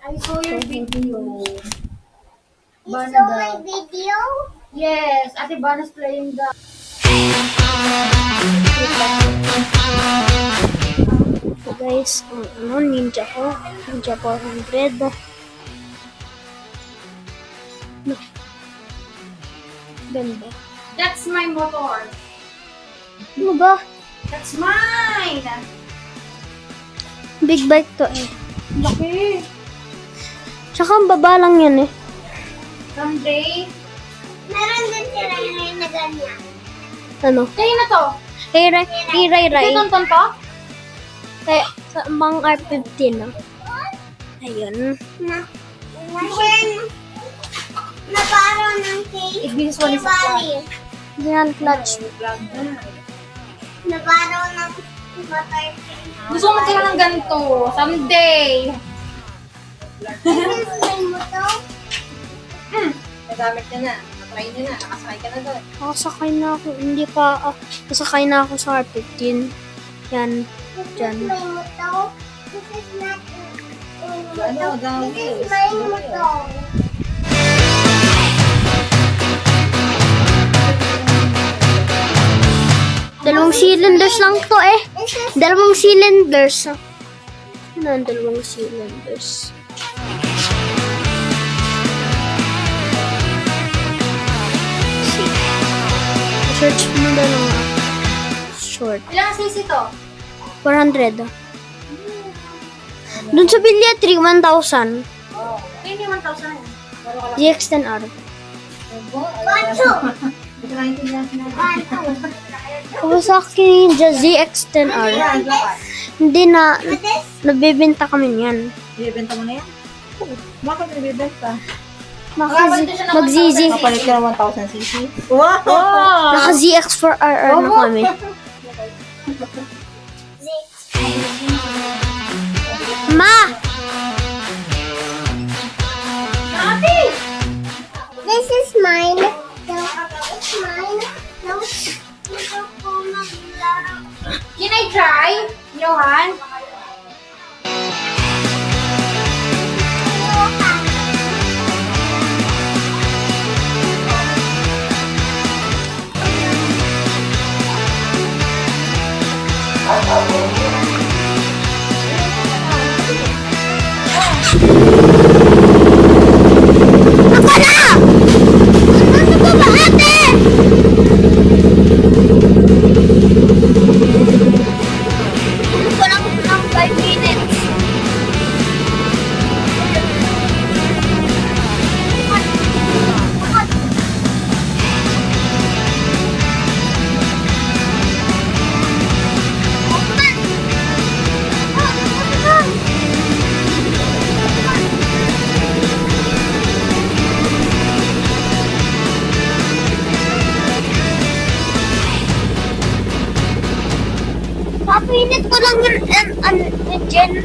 I saw your video. You saw my video? Yes, Ate Bana's playing the... So guys, Ninja ko. Ninja 400. Ganda. That's my motor. Ano ba? That's mine! Big bike to eh. Laki! Tsaka ang baba lang yan eh. Someday... Meron din si Ray na ganyan. Ano? Kayo na to? Hey Ray. Ito tonton to? Kaya sa mga R15 na. Ayun. Na parang ng cake. This one is a Bali. Yan, clutch. Na parang ng motor. Gusto ko magkaroon ng ganito. Someday! This is my motor. Nagamit niya na. Natry niya na. Nakasakay ka na doon. Nakasakay na ako. Hindi pa. Nasakay na ako sa R15. Yan. This Dyan. is my motor. This is not my Ano, motor. dami. This is my motor. Dalawang cylinders lang to eh. This is Dalawang cylinders. Ano ang dalawang cylinders? Search mo na lang short. Ilang cc to? 400. Doon sa Bilya 3, 1,000. Hindi 1,000 yan. ZX-10R. Bantu. Tapos sa akin, ZX-10R. Hindi na, nabibenta kami niyan. Ibibenta mo na yan? Bakit ibibenta? Mag-ZZ. Kapalit ka ng 1,000 cc? Wow! Naka ZX4RR na kami. Ma! Ate! This is mine. It's mine. No. Gusto ko maglaro. Can I try, Johan? Ano ba ba ate? Walang 5 minutes. Papinit ko lang yung engine.